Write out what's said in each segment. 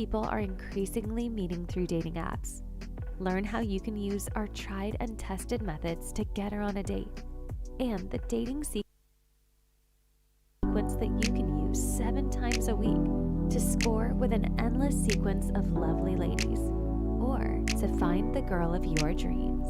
people are increasingly meeting through dating apps. Learn how you can use our tried and tested methods to get her on a date, and the dating sequence that you can use 7 times a week to score with an endless sequence of lovely ladies, or to find the girl of your dreams.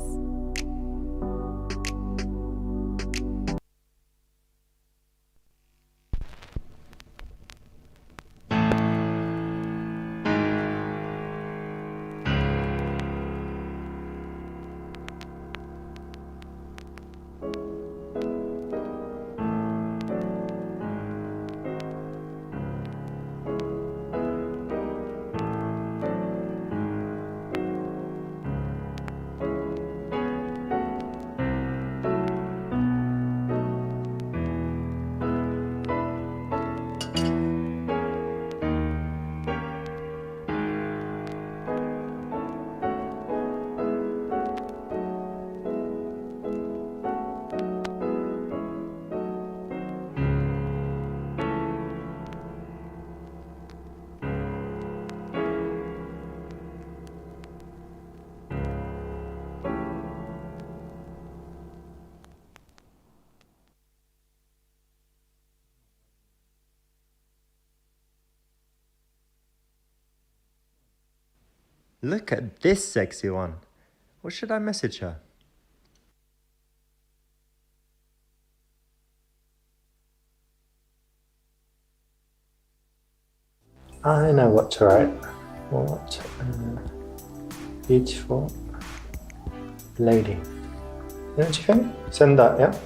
Look at this sexy one. What should I message her? I know what to write. What a beautiful lady. Don't you think? Send that, yeah?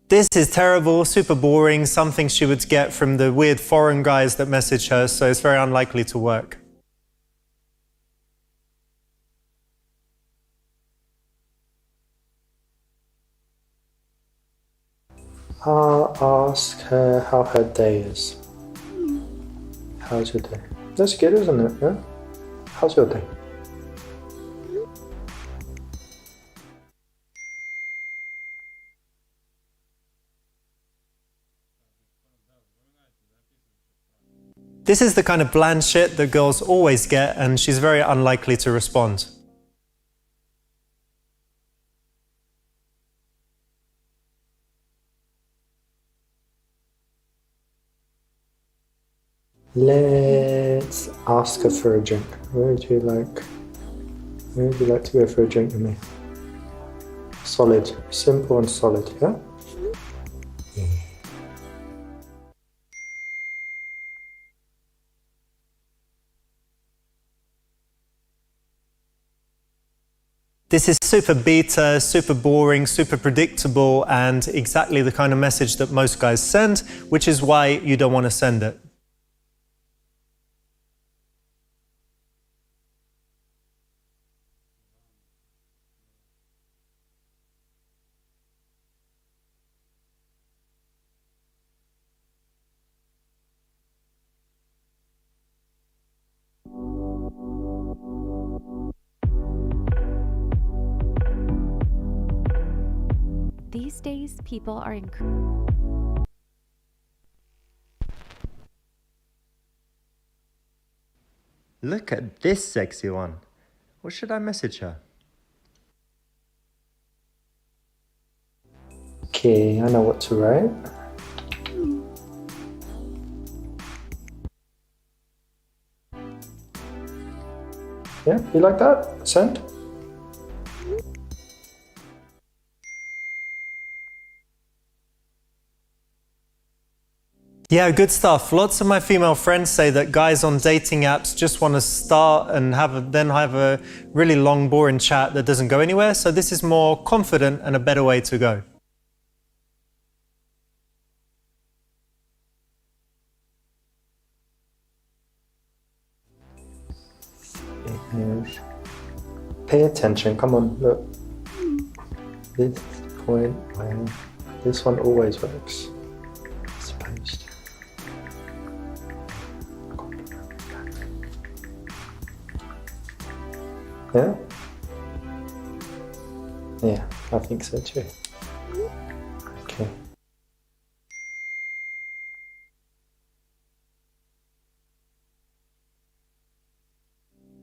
This is terrible, super boring, something she would get from the weird foreign guys that message her, so it's very unlikely to work. I'll ask her how her day is. How's your day? That's good, isn't it? Yeah? How's your day? This is the kind of bland shit that girls always get, and she's very unlikely to respond. Let's ask her for a drink. Where would you like to go for a drink with me? Solid, simple and solid, yeah? This is super beta, super boring, super predictable, and exactly the kind of message that most guys send, which is why you don't want to send it. These days, people are Look at this sexy one. What should I message her? Okay, I know what to write. Yeah, you like that? Send? Yeah, good stuff. Lots of my female friends say that guys on dating apps just want to start and then have a really long, boring chat that doesn't go anywhere. So this is more confident and a better way to go. Pay attention. Come on, look. This is the point where this one always works. Supposed. Yeah? Yeah. I think so too. Okay.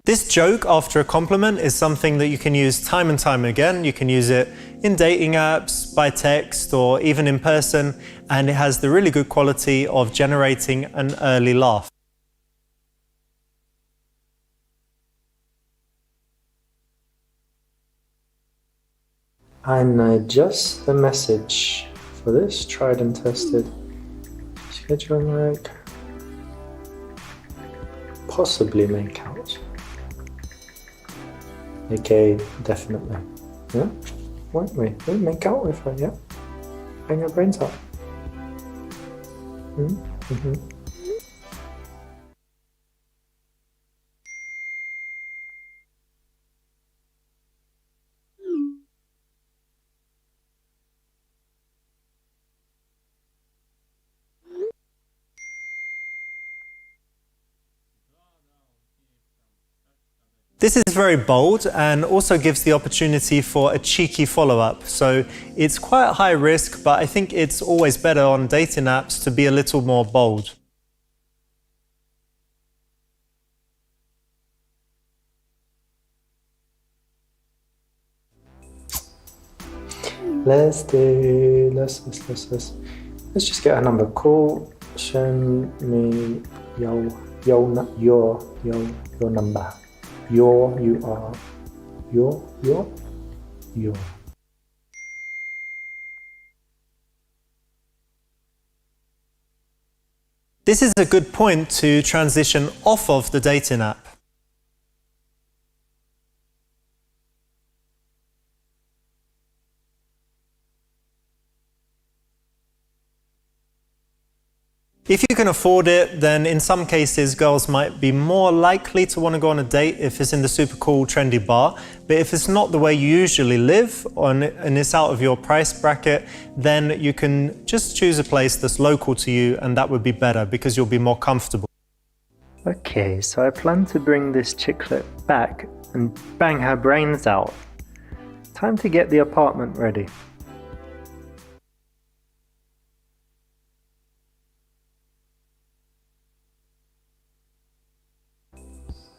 This joke after a compliment is something that you can use time and time again. You can use it in dating apps, by text, or even in person, and it has the really good quality of generating an early laugh. And just the message for this, tried and tested. Scheduling work. Possibly make out. Okay, definitely. Yeah? Won't we? We'll make out with her, yeah? Bang her brains out. Mm-hmm. This is very bold and also gives the opportunity for a cheeky follow-up. So it's quite high risk, but I think it's always better on dating apps to be a little more bold. Let's just get her number. Call, send me your number. Your. This is a good point to transition off of the dating app. If you can afford it, then in some cases girls might be more likely to want to go on a date if it's in the super cool trendy bar. But if it's not the way you usually live and it's out of your price bracket, then you can just choose a place that's local to you, and that would be better because you'll be more comfortable. Okay, so I plan to bring this chicklet back and bang her brains out. Time to get the apartment ready.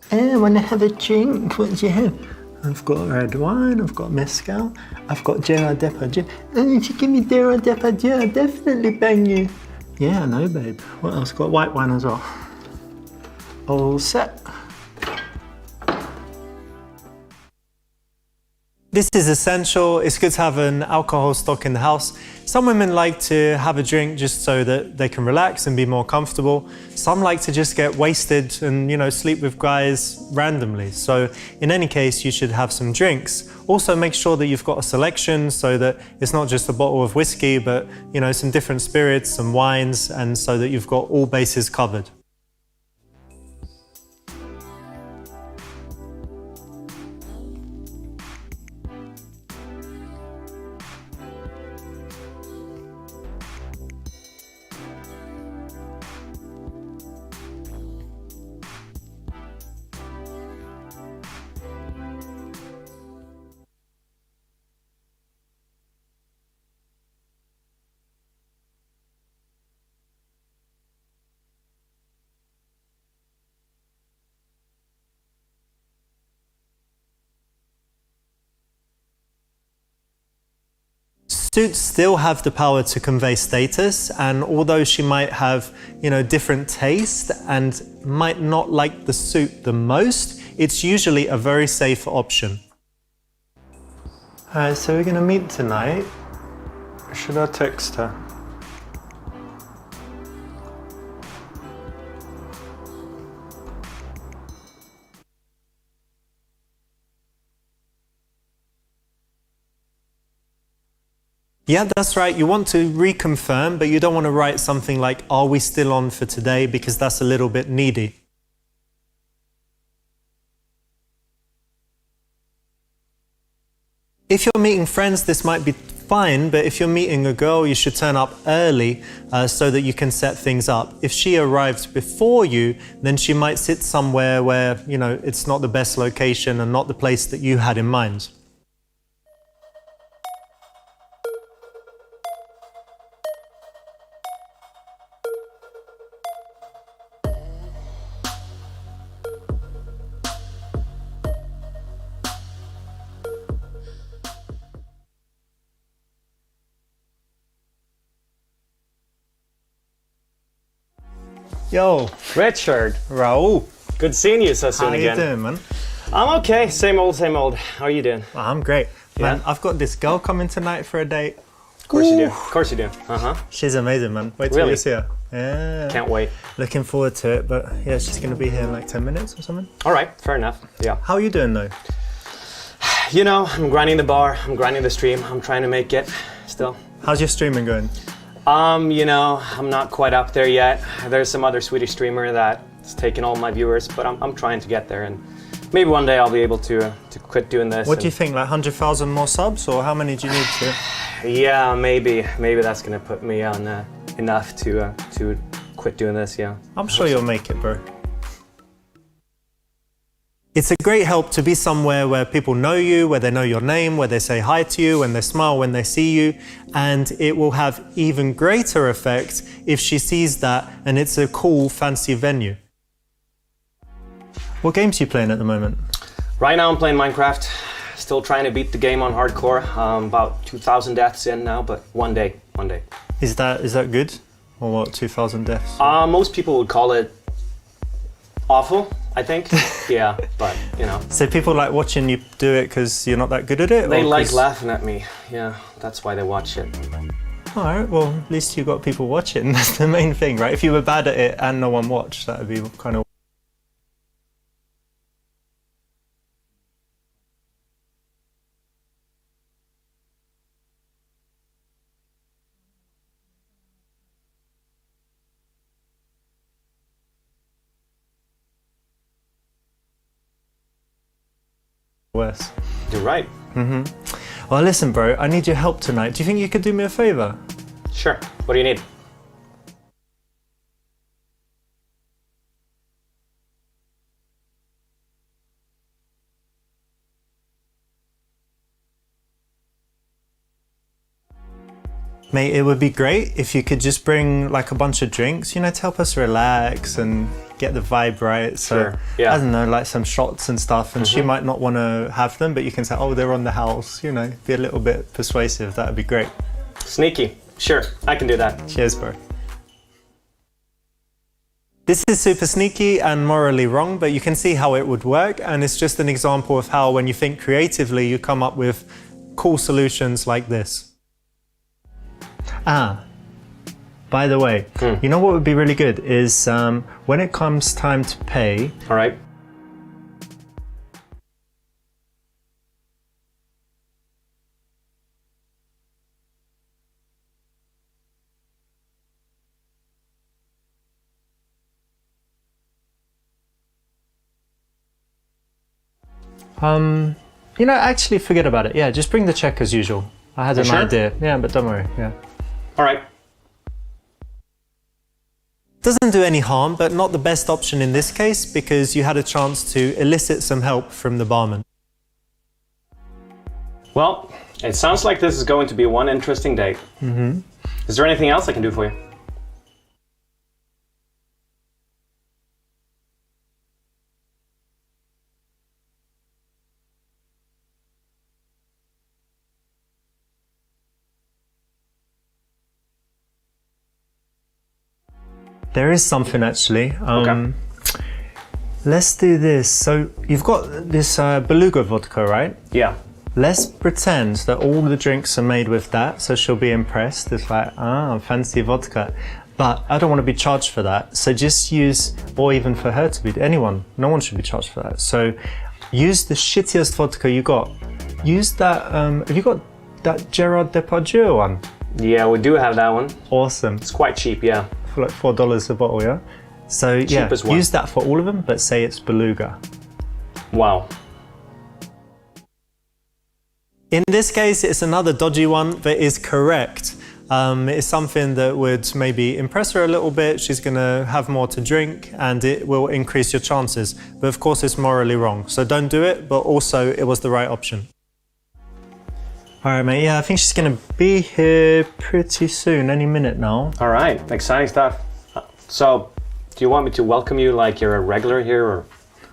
I want to have a drink. What do you have? I've got red wine, I've got mezcal, I've got Gerard Depardieu. And if you give me Gerard Depardieu, I'll definitely bang you. Yeah, I know, babe. What else? Got white wine as well. All set. This is essential. It's good to have an alcohol stock in the house. Some women like to have a drink just so that they can relax and be more comfortable. Some like to just get wasted and, sleep with guys randomly. So in any case, you should have some drinks. Also make sure that you've got a selection so that it's not just a bottle of whiskey, but, some different spirits, some wines, and so that you've got all bases covered. Suits still have the power to convey status, and although she might have, different taste and might not like the suit the most, it's usually a very safe option. Alright, so we're gonna meet tonight. Should I text her? Yeah, that's right. You want to reconfirm, but you don't want to write something like, "Are we still on for today?" because that's a little bit needy. If you're meeting friends, this might be fine, but if you're meeting a girl, you should turn up early so that you can set things up. If she arrives before you, then she might sit somewhere where, it's not the best location and not the place that you had in mind. Yo, Richard, Raul. good seeing you so soon How again. you doing, man? I'm okay, same old, same old. How are you doing? I'm great. Man, Yeah? I've got this girl coming tonight for a date. Of course you do. Of course you do. Uh-huh. She's amazing, man. Wait till Really? you see her. Yeah. Can't wait. Looking forward to it, but yeah, she's going to be here in like 10 minutes or something. All right, fair enough. Yeah. How are you doing, though? You know, I'm grinding the bar, I'm grinding the stream, I'm trying to make it still. How's your streaming going? You know, I'm not quite up there yet. There's some other Swedish streamer that's taken all my viewers, but I'm trying to get there, and maybe one day I'll be able to quit doing this. What do you think, like 100,000 more subs, or how many do you need to? Yeah, maybe that's gonna put me on enough to quit doing this. Yeah. I'm sure you'll make it, bro. It's a great help to be somewhere where people know you, where they know your name, where they say hi to you, and they smile when they see you. And it will have even greater effect if she sees that and it's a cool, fancy venue. What games are you playing at the moment? Right now I'm playing Minecraft. Still trying to beat the game on hardcore. About 2,000 deaths in now, but one day. Is that good? Or what, 2,000 deaths? Most people would call it awful, I think. Yeah, but you know. So people like watching you do it because you're not that good at it? They or like 'cause- laughing at me. Yeah, that's why they watch it. All right, well, at least you got people watching. That's the main thing, right? If you were bad at it and no one watched, that would be kind of worse. You're right. Well, listen, bro, I need your help tonight. Do you think you could do me a favor? Sure. What do you need? Mate, it would be great if you could just bring like a bunch of drinks, to help us relax and get the vibe right. So, Sure, yeah. I don't know, like some shots and stuff. And she might not want to have them, but you can say, oh, they're on the house, be a little bit persuasive. That would be great. Sneaky. Sure, I can do that. Cheers, bro. This is super sneaky and morally wrong, but you can see how it would work. And it's just an example of how when you think creatively, you come up with cool solutions like this. By the way, you know what would be really good is when it comes time to pay, All right. actually forget about it. Yeah, just bring the check as usual. I had an sure? idea. Yeah, but don't worry. Yeah. All right. Doesn't do any harm, but not the best option in this case because you had a chance to elicit some help from the barman. Well, it sounds like this is going to be one interesting date. Is there anything else I can do for you? There is something actually. Okay. Let's do this. So you've got this beluga vodka, right? Yeah. Let's pretend that all the drinks are made with that, so she'll be impressed. It's like, fancy vodka. But I don't want to be charged for that. So just use, or even for her to be, anyone, no one should be charged for that. So use the shittiest vodka you got. Use that, have you got that Gerard Depardieu one? Yeah, we do have that one. Awesome. It's quite cheap, yeah. For like $4 a bottle, yeah? So yeah, Cheapest one. use that for all of them, but say it's beluga. Wow. In this case, it's another dodgy one that is correct. It's something that would maybe impress her a little bit. She's going to have more to drink and it will increase your chances. But of course, it's morally wrong. So don't do it, but also it was the right option. All right, mate. Yeah, I think she's going to be here pretty soon, any minute now. All right, exciting stuff. So, do you want me to welcome you like you're a regular here, or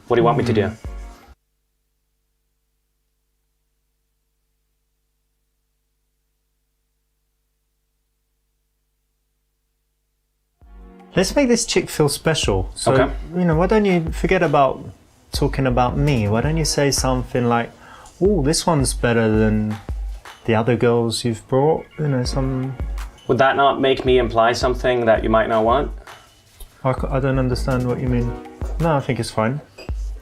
what do you want me to do? Let's make this chick feel special. So, Okay. you know, why don't you forget about talking about me? Why don't you say something like, oh, this one's better than the other girls you've brought? You know, some... Would that not make me imply something that you might not want? I don't understand what you mean. No, I think it's fine.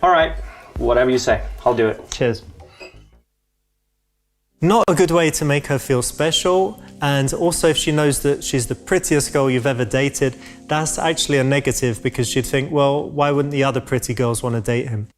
All right, whatever you say, I'll do it. Cheers. Not a good way to make her feel special, and also if she knows that she's the prettiest girl you've ever dated, that's actually a negative because she'd think, well, why wouldn't the other pretty girls want to date him?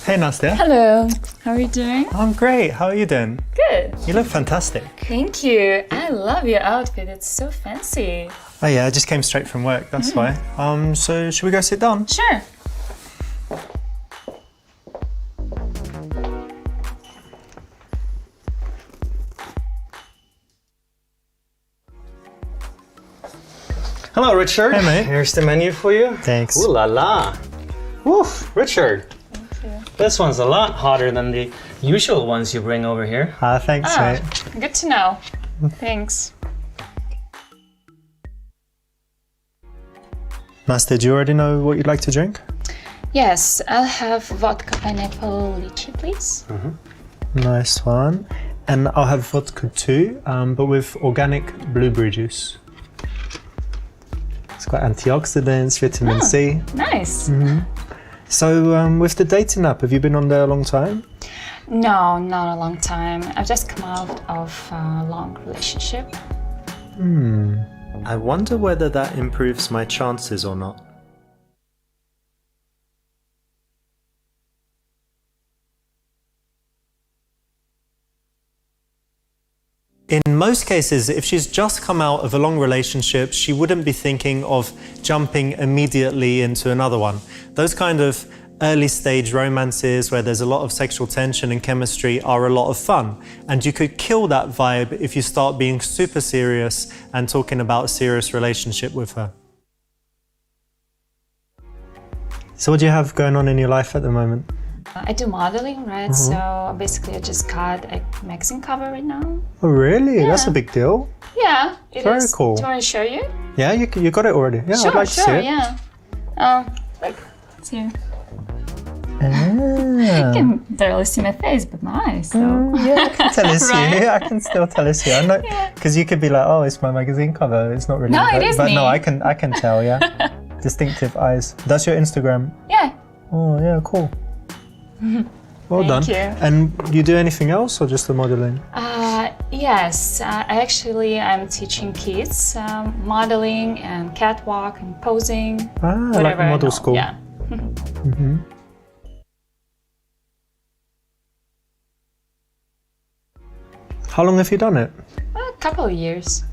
Hey Nastya. Hello, how are you doing? I'm great, how are you doing? Good. You look fantastic. Thank you. I love your outfit. It's so fancy. Oh yeah, I just came straight from work, that's why. So should we go sit down? Sure. Hello, Richard. Hey, mate. Here's the menu for you. Thanks. Ooh la la. Woof, Richard. Thank you. This one's a lot hotter than the usual ones you bring over here. Thanks, Ah, mate. good to know. Thanks. Nastya, do you already know what you'd like to drink? Yes, I'll have vodka pineapple lychee, please. Nice one. And I'll have vodka too, but with organic blueberry juice. It's got antioxidants, vitamin C. Nice. So with the dating app, have you been on there a long time? No, not a long time. I've just come out of a long relationship. I wonder whether that improves my chances or not. In most cases, if she's just come out of a long relationship, she wouldn't be thinking of jumping immediately into another one. Those kind of early stage romances where there's a lot of sexual tension and chemistry are a lot of fun. And you could kill that vibe if you start being super serious and talking about a serious relationship with her. So what do you have going on in your life at the moment? I do modeling, right? So basically I just got a magazine cover right now. Oh really? That's a Yeah. big deal. Yeah, it Very is. cool. Do you want to show you? Yeah, you got it already. Yeah, Sure, I'd like to see sure, it. yeah. Look, it's here. Ah. You can barely see my face, but my eyes, so. Yeah, I can tell it's Right? you. I can still tell it's you. I know, because you could be like, "Oh, it's my magazine cover. It's not really." No, but, it is but me. no, I can tell. Yeah, distinctive eyes. That's your Instagram. Yeah. Oh yeah, cool. Well Thank done. you. And you do anything else or just the modeling? Yes, I'm teaching kids modeling and catwalk and posing. Like Whatever I model know. school. Yeah. How long have you done it? A couple of years.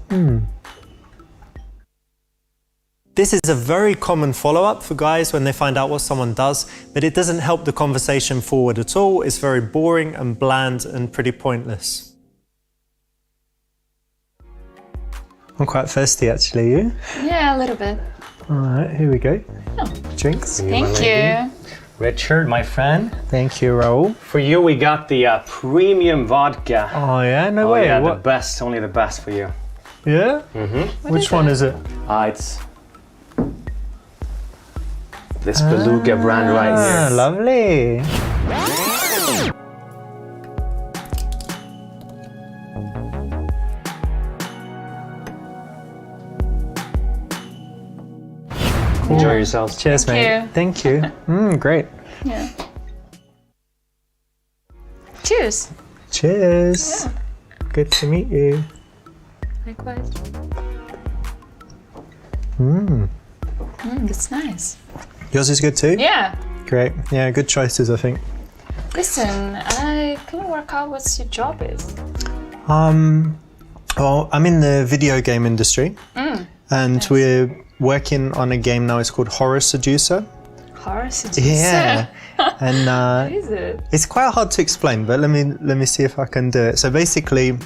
This is a very common follow-up for guys when they find out what someone does, but it doesn't help the conversation forward at all. It's very boring and bland and pretty pointless. I'm quite thirsty actually, you? Yeah, a little bit. Alright, here we go. Drinks. Thank you. Richard, my friend, Thank you, Raoul. for you we got the premium vodka. Oh yeah, no Oh way. yeah, the What? best, only the best for you. Yeah? Which one is it? It's this Beluga brand right Ah, here. lovely. Cool. Enjoy yourselves. Cheers, Thank mate. you. Thank you. Great. Yeah. Cheers. Cheers. Yeah. Good to meet you. Likewise. Mm. That's nice. Yours is good too? Yeah. Great. Yeah, good choices, I think. Listen, I couldn't work out what your job is. Well, I'm in the video game industry, and we're working on a game now. It's called Horror Seducer. Horror Seducer? Yeah, and What is it? it's quite hard to explain, but let me see if I can do it. So basically,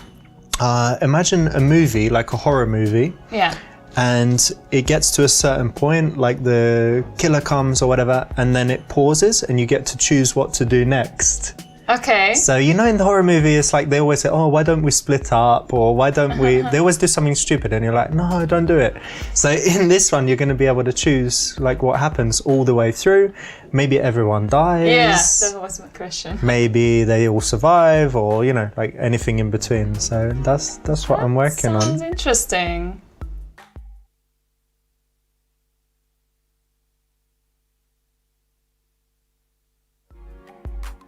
imagine a movie, like a horror movie, Yeah. and it gets to a certain point, like the killer comes or whatever, and then it pauses, and you get to choose what to do next. Okay. So you know, in the horror movie, it's like they always say, "Oh, why don't we split up?" or "Why don't we?" They always do something stupid, and you're like, "No, don't do it." So in this one, you're going to be able to choose like what happens all the way through. Maybe everyone dies. Yeah, that was my question. Maybe they all survive, or you know, like anything in between. So that's what I'm working Sounds on. interesting.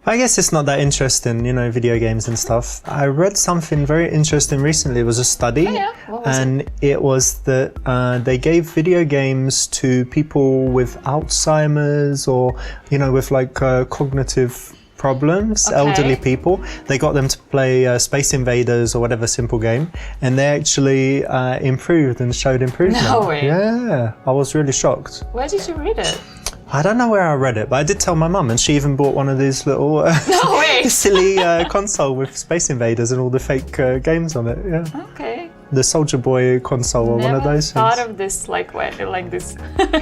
I guess it's not that interesting, you know, video games and stuff. I read something very interesting recently. It was a study, Oh, yeah? What was and it was that they gave video games to people with Alzheimer's or, you know, with like cognitive problems, Okay. elderly people. They got them to play Space Invaders or whatever simple game, and they actually improved and showed improvement. No way. Yeah, I was really shocked. Where did you read it? I don't know where I read it, but I did tell my mum, and she even bought one of these little No way. silly console with Space Invaders and all the fake games on it. Yeah, Okay. the Soldier Boy console or Never one of those thought things. of this like this.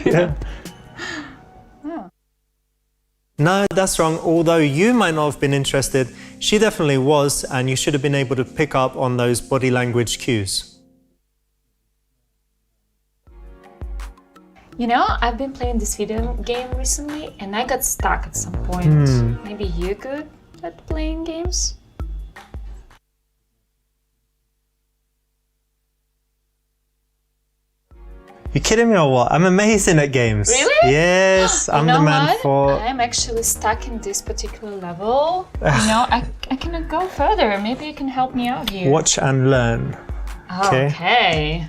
Yeah. No, that's wrong. Although you might not have been interested, she definitely was, and you should have been able to pick up on those body language cues. You know, I've been playing this video game recently and I got stuck at some point. Maybe you're good at playing games? You kidding me or what? I'm amazing at games. Really? Yes, I'm You know the man what? for. I'm actually stuck in this particular level. You know, I cannot go further. Maybe you can help me out here. Watch and learn. Okay. Okay.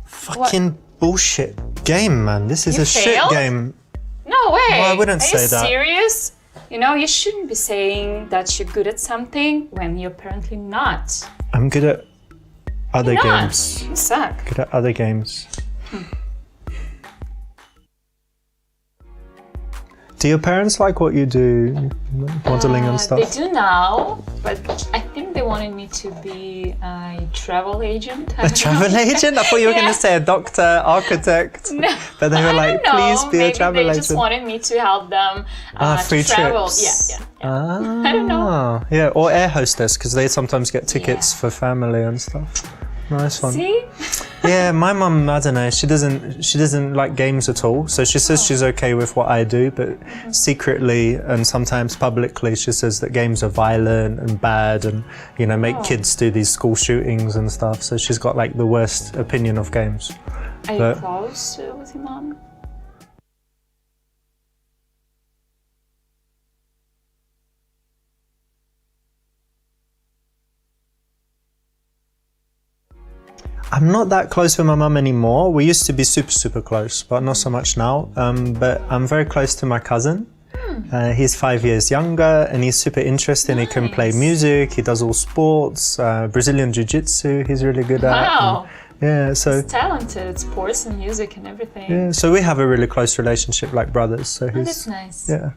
Fucking bullshit game, man. This is You a shit failed? game. No way. Well, I wouldn't Are say you that. serious? You know, you shouldn't be saying that you're good at something when you're apparently not. I'm good at other Not. games. You suck. Good at other games. Do your parents like what you do, modeling and stuff? They do now, but I think they wanted me to be a travel agent. A travel agent? I thought you were going Yeah. to say a doctor, architect. No, But they were I like, don't know. please be Maybe a travel they agent. just wanted me to help them Free to travel. trips. Yeah. Ah, I don't know. Yeah, or air hostess, because they sometimes get tickets for family and stuff. Nice one. See? Yeah, my mum, I don't know, she doesn't like games at all. So she says she's okay with what I do, but secretly and sometimes publicly she says that games are violent and bad and, you know, make kids do these school shootings and stuff. So she's got like the worst opinion of games. Are you But- close with your mom? I'm not that close with my mum anymore. We used to be super close, but not so much now. But I'm very close to my cousin. He's 5 years younger and he's super interesting. He can play Nice. music, he does all sports, Brazilian Jiu-Jitsu he's really good at. Wow. And, yeah, so He's talented. Sports and music and everything. yeah, so we have a really close relationship like brothers. So Oh, he's that's nice. yeah.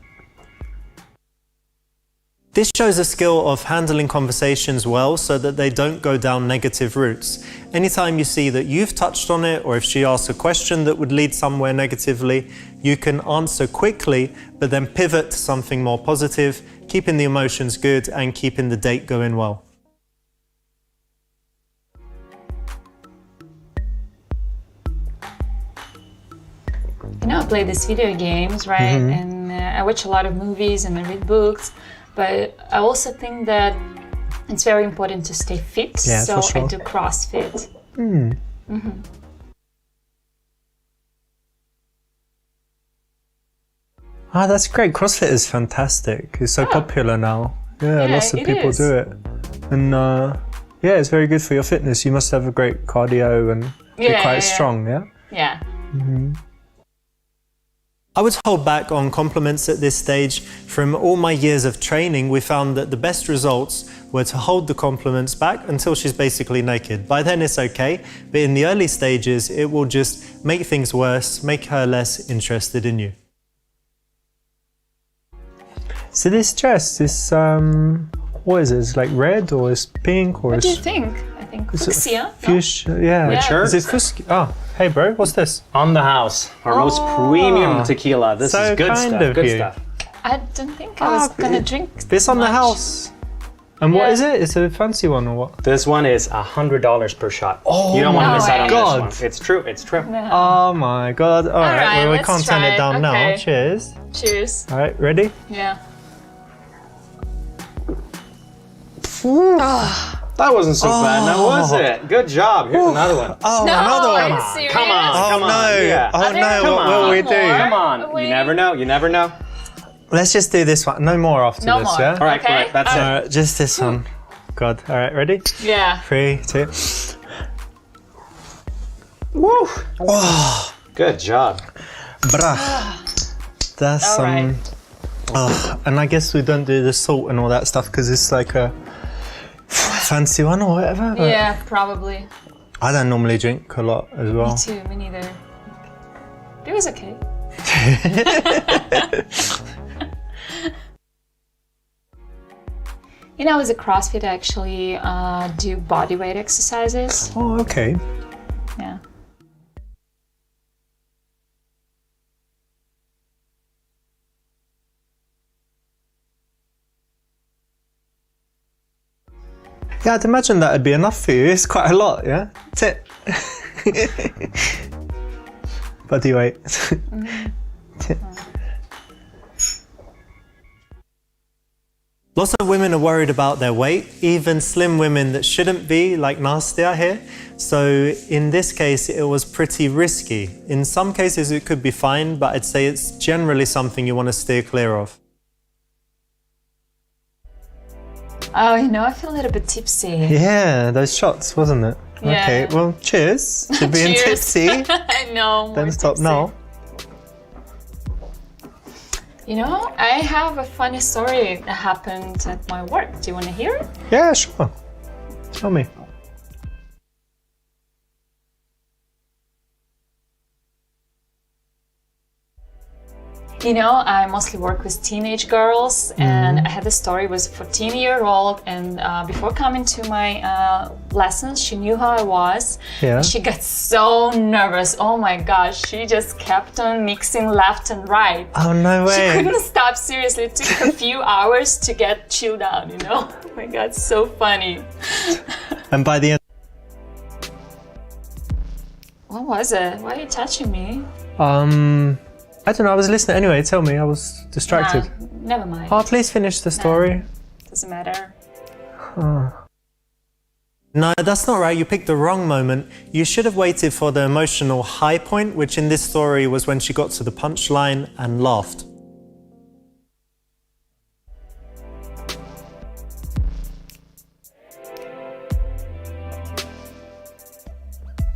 This shows a skill of handling conversations well so that they don't go down negative routes. Anytime you see that you've touched on it, or if she asks a question that would lead somewhere negatively, you can answer quickly, but then pivot to something more positive, keeping the emotions good and keeping the date going well. You know, I play these video games, right? And I watch a lot of movies and I read books, but I also think that it's very important to stay fit. Yeah, so for sure. I do CrossFit. Ah, that's great. CrossFit is fantastic. It's so popular now. Yeah, lots of it people is. do it. And yeah, it's very good for your fitness. You must have a great cardio and be quite strong, yeah? Yeah. I would hold back on compliments at this stage. From all my years of training, we found that the best results were to hold the compliments back until she's basically naked. By then it's okay, but in the early stages, it will just make things worse, make her less interested in you. So this dress, this, what is it? It's like red or it's pink or What do you it's think? I think is it fuchsia. No? fuchsia? Yeah. Yeah. Sure. Is it fuchsia? Oh, hey bro, what's this? On the house, our most premium tequila. This so is good kind stuff. of Good you. stuff. I don't think I was gonna drink It's on the much. house. And what Yeah. is it? It's a fancy one or what? This one is $100 per shot. You don't want to no miss out on way. God. this one. It's true. It's true. No. Oh my god. All right, right, well, we let's can't turn try it it. down now. Okay. Cheers. Cheers. All right, ready? Yeah. That wasn't so bad, now was it? Good job. Here's another one. Oh, No, another are one. you serious? Come on. Oh Come on. no. Yeah. Oh Are there no, come what will on we more? do? Come on. Wait. You never know. You never know. Let's just do this one. No more after No this, more. yeah? All right, Okay. all right. That's All it. right, just this one. God. All right, ready? Yeah. 3, 2. Woo. Good job. Bruh. That's All right. and I guess we don't do the salt and all that stuff because it's like a fancy one or whatever. but Yeah, probably. I don't normally drink a lot as well. Me too, me neither. It was okay. You know, as a CrossFit, I actually do body weight exercises. Oh, okay. Yeah. Yeah, I'd imagine that'd be enough for you. It's quite a lot, yeah? That's it. Body weight. Lots of women are worried about their weight, even slim women that shouldn't be, like Nastia here. So in this case, it was pretty risky. In some cases, it could be fine, but I'd say it's generally something you want to steer clear of. Oh, you know, I feel a little bit tipsy. Yeah, those shots, wasn't it? Yeah. Okay, well, cheers to being Cheers. tipsy. I know. more Don't stop tipsy. now. You know, I have a funny story that happened at my work. Do you want to hear it? Yeah, sure. Tell me. You know, I mostly work with teenage girls, and I had a story with a 14-year-old, and before coming to my lessons, she knew how I was. Yeah. She got so nervous. Oh my gosh, she just kept on mixing left and right. Oh, no She way. couldn't stop, seriously. It took a few hours to get chilled out, you know? Oh my god, so funny. And by the end, What was it? Why are you touching me? I don't know, I was listening. Anyway, tell me, I was distracted. Nah, never mind. Oh, please finish the story. Doesn't matter. No, that's not right. You picked the wrong moment. You should have waited for the emotional high point, which in this story was when she got to the punchline and laughed.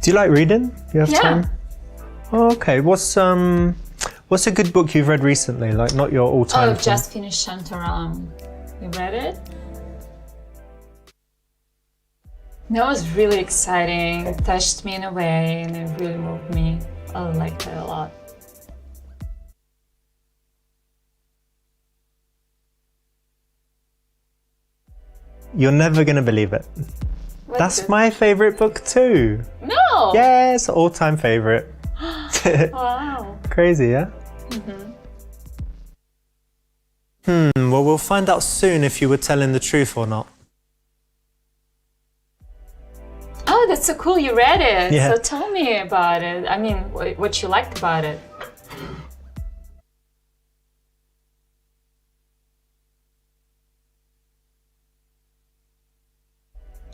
Do you like reading? You have Yeah. time? Oh, okay. What's a good book you've read recently? Like not your all-time. Oh, thing. just finished Shantaram. You read it? That was really exciting. It touched me in a way and it really moved me. I liked it a lot. You're never gonna believe it. What's That's it? my favorite book too. No! Yes, all-time favorite. Wow. Crazy, yeah? Well, we'll find out soon if you were telling the truth or not. Oh, that's so cool. You read it. Yeah. So tell me about it. I mean, what you liked about it.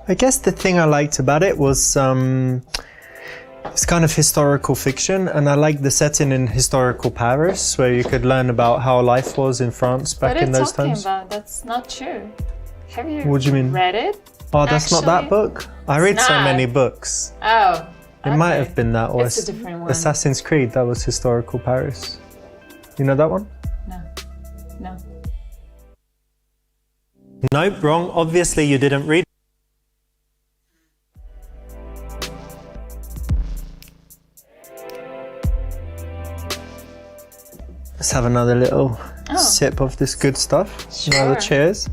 I guess the thing I liked about it was it's kind of historical fiction, and I like the setting in historical Paris, where you could learn about how life was in France back What are in you those talking times. about? That's not true. Have you What do you mean? read it? Oh, that's not that Actually, book? I read so not. many books. Oh. It might have been that, or It's a different one. Assassin's Creed, that was historical Paris. You know that one? No. No. Nope, wrong. Obviously you didn't read. Let's have another little sip of this good stuff. Another Sure. cheers.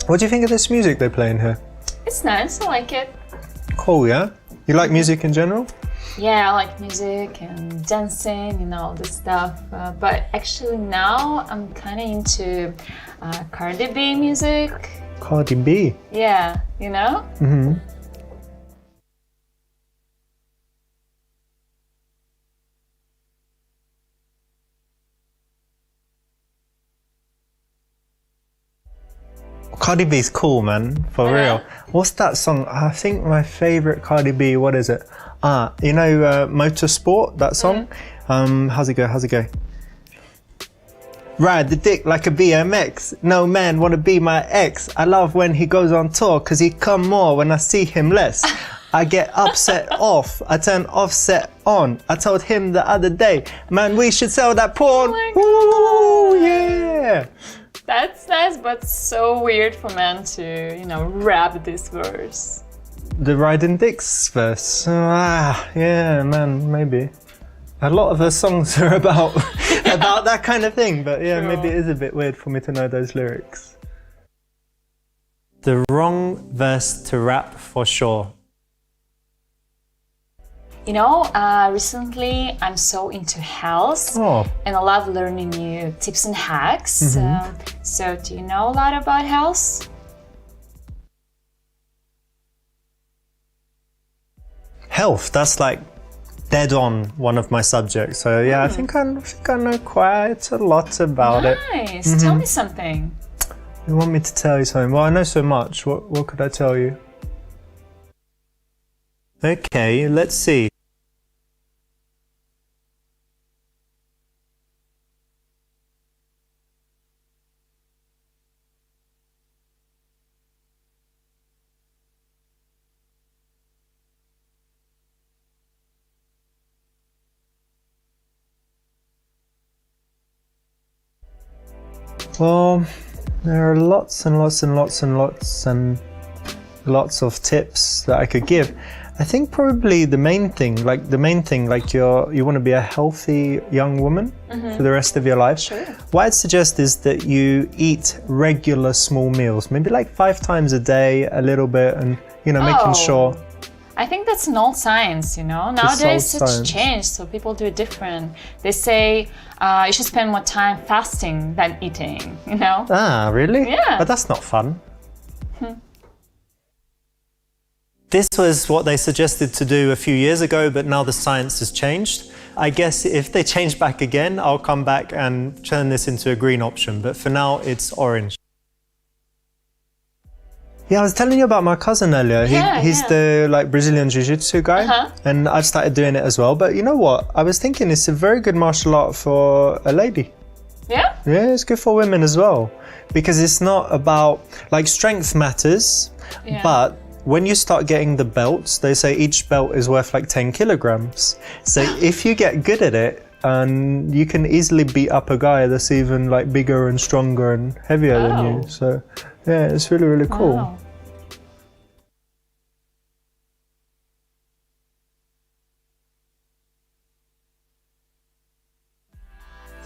What do you think of this music they play in here? It's nice. I like it. Cool, yeah? You like music in general? Yeah, I like music and dancing and all this stuff. But actually now I'm kind of into Cardi B music. Cardi B. Yeah, you know? Mm-hmm. Cardi B's cool, man, for real. What's that song? I think my favorite Cardi B, what is it? You know Motorsport, that song? How's it go? Ride the dick like a BMX. No man wanna be my ex. I love when he goes on tour, cause he come more when I see him less. I get upset off, I turn offset on. I told him the other day, man, we should sell that porn. Oh my Woo, yeah. That's nice, but so weird for men to, you know, rap this verse. The riding dicks verse. Yeah, man, maybe. A lot of her songs are about about that kind of thing, but yeah, Sure. maybe it is a bit weird for me to know those lyrics. The wrong verse to rap for sure. You know, recently I'm so into health Oh, and I love learning new tips and hacks. So do you know a lot about health? health, that's like dead on one of my subjects. So yeah, I think I know quite a lot about it. Nice. Tell me something. You want me to tell you something? Well, I know so much. What could I tell you? Okay, let's see. Well, there are lots and lots and lots and lots and lots of tips that I could give. I think probably the main thing, like you want to be a healthy young woman for the rest of your life. Sure. What I'd suggest is that you eat regular small meals, maybe like 5 times a day, a little bit, and making sure. I think that's an old science, you know. Nowadays old it's science. changed, so people do it different. They say you should spend more time fasting than eating, you know. Ah, really? Yeah. But that's not fun. This was what they suggested to do a few years ago, but now the science has changed. I guess if they change back again, I'll come back and turn this into a green option, but for now it's orange. Yeah, I was telling you about my cousin earlier. He's the Brazilian Jiu-Jitsu guy, and I've started doing it as well. But you know what? I was thinking it's a very good martial art for a lady. Yeah? Yeah, it's good for women as well, because it's not about strength matters, but when you start getting the belts, they say each belt is worth 10 kilograms. So if you get good at it, and you can easily beat up a guy that's even bigger and stronger and heavier than you. So yeah, it's really, really cool. Wow.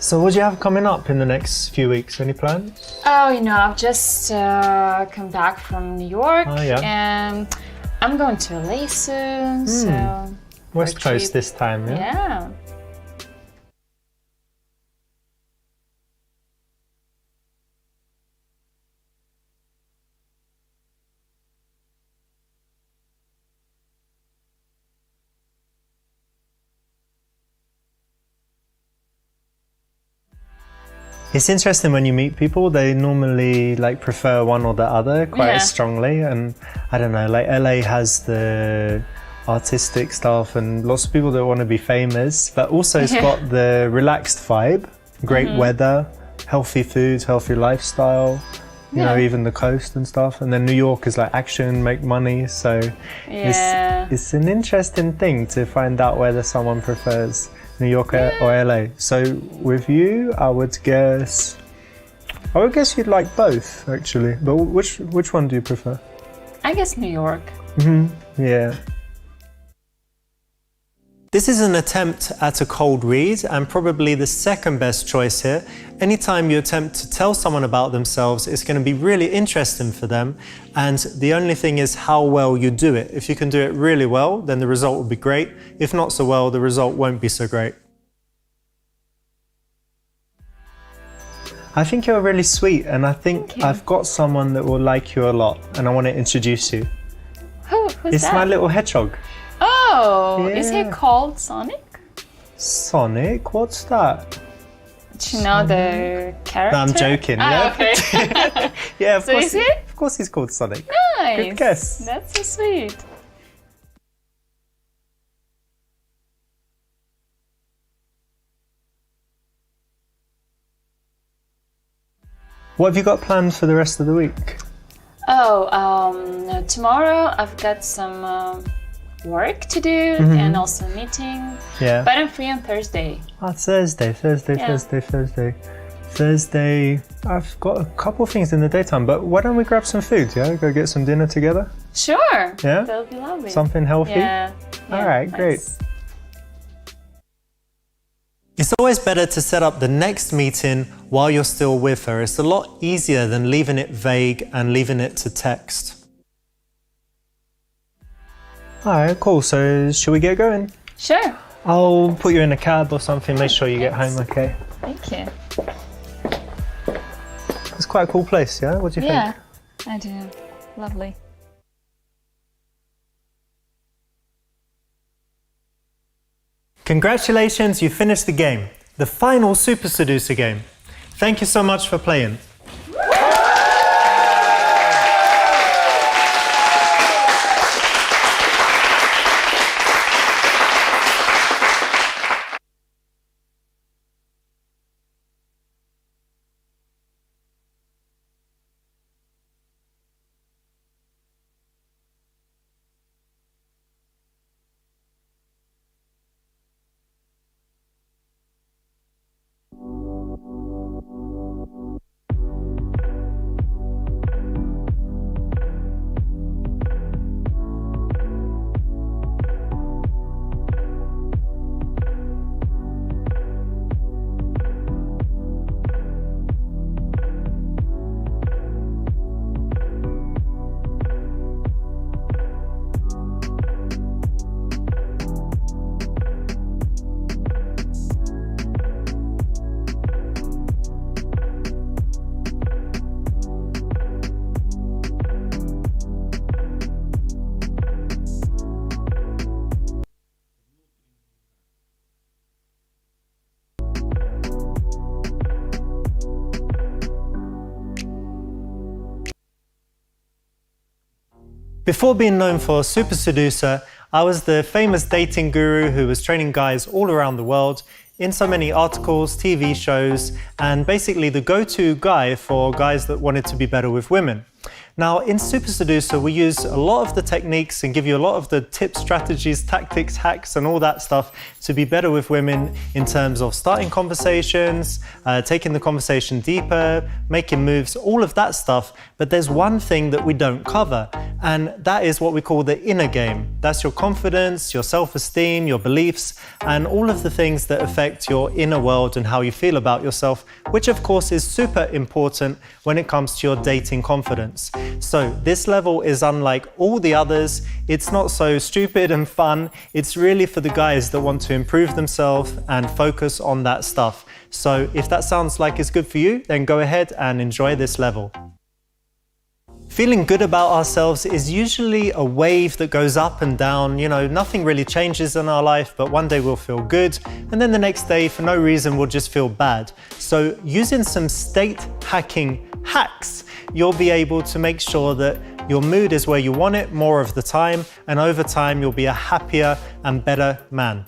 So what do you have coming up in the next few weeks? Any plans? Oh, I've just come back from New York, Oh, yeah. and I'm going to LA soon. So West for a Coast trip. this time, yeah? Yeah. It's interesting when you meet people, they normally like prefer one or the other quite Yeah. strongly. And I don't know, like LA has the artistic stuff and lots of people that want to be famous, but also it's got the relaxed vibe, great weather, healthy foods, healthy lifestyle, you know, even the coast and stuff. And then New York is like action, make money. So it's an interesting thing to find out whether someone prefers New York or LA. So with you, I would guess you'd like both actually. But which one do you prefer? I guess New York. Yeah. This is an attempt at a cold read and probably the second best choice here. Anytime you attempt to tell someone about themselves, it's going to be really interesting for them. And the only thing is how well you do it. If you can do it really well, then the result will be great. If not so well, the result won't be so great. I think you're really sweet, and I think I've got someone that will like you a lot, and I want to introduce you. Who's It's that? my little hedgehog. Oh, is he Yeah. called Sonic? Sonic? What's that? Do you know the character? No, I'm joking. Yeah, okay. yeah. Of So course. is he? Of course, he's called Sonic. Nice. Good guess. That's so sweet. What have you got planned for the rest of the week? Oh, tomorrow I've got some work to do and also a meeting. Yeah. But I'm free on Thursday. Oh, Thursday. Yeah. Thursday. I've got a couple things in the daytime, but why don't we grab some food? Yeah, go get some dinner together. Sure. Yeah? That'll be lovely. Something healthy. Yeah. All right, great. nice. It's always better to set up the next meeting while you're still with her. It's a lot easier than leaving it vague and leaving it to text. All right, cool. So should we get going? Sure. I'll put you in a cab or something, make sure you get home okay. Thank you. It's quite a cool place, yeah? What do you Yeah, think? I do. Lovely. Congratulations, you finished the game. The final Super Seducer game. Thank you so much for playing. Before being known for Super Seducer, I was the famous dating guru who was training guys all around the world in so many articles, TV shows, and basically the go-to guy for guys that wanted to be better with women. Now, in Super Seducer, we use a lot of the techniques and give you a lot of the tips, strategies, tactics, hacks, and all that stuff to be better with women in terms of starting conversations, taking the conversation deeper, making moves, all of that stuff. But there's one thing that we don't cover, and that is what we call the inner game. That's your confidence, your self-esteem, your beliefs, and all of the things that affect your inner world and how you feel about yourself, which of course is super important when it comes to your dating confidence. So this level is unlike all the others. It's not so stupid and fun. It's really for the guys that want to improve themselves and focus on that stuff. So if that sounds like it's good for you, then go ahead and enjoy this level. Feeling good about ourselves is usually a wave that goes up and down. You know, nothing really changes in our life, but one day we'll feel good, and then the next day, for no reason, we'll just feel bad. So using some state hacking hacks, you'll be able to make sure that your mood is where you want it more of the time, and over time, you'll be a happier and better man.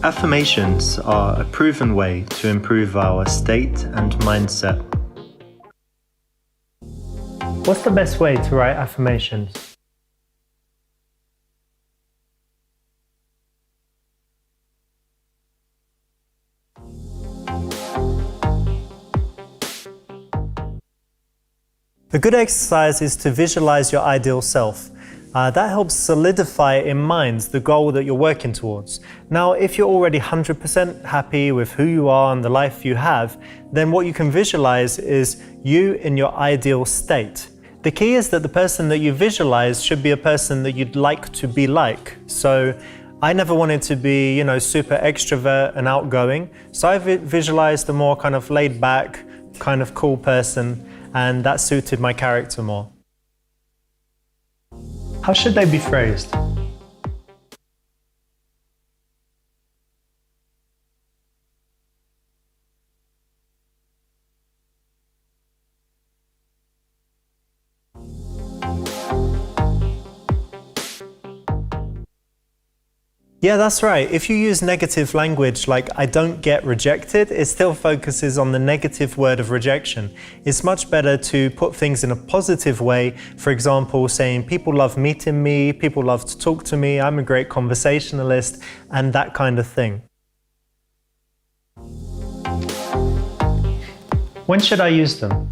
Affirmations are a proven way to improve our state and mindset. What's the best way to write affirmations? A good exercise is to visualize your ideal self. That helps solidify in mind the goal that you're working towards. Now, if you're already 100% happy with who you are and the life you have, then what you can visualize is you in your ideal state. The key is that the person that you visualize should be a person that you'd like to be like. So I never wanted to be, super extrovert and outgoing. So I visualized a more kind of laid back, kind of cool person, and that suited my character more. How should they be phrased? Yeah, that's right. If you use negative language like "I don't get rejected," it still focuses on the negative word of rejection. It's much better to put things in a positive way. For example, saying people love meeting me, people love to talk to me, I'm a great conversationalist, and that kind of thing. When should I use them?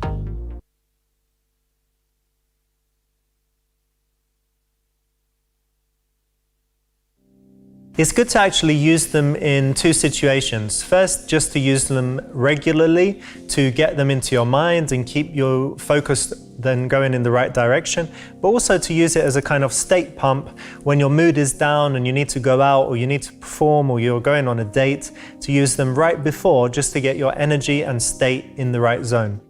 It's good to actually use them in two situations. First, just to use them regularly to get them into your mind and keep you focused, then going in the right direction, but also to use it as a kind of state pump when your mood is down and you need to go out or you need to perform or you're going on a date, to use them right before just to get your energy and state in the right zone.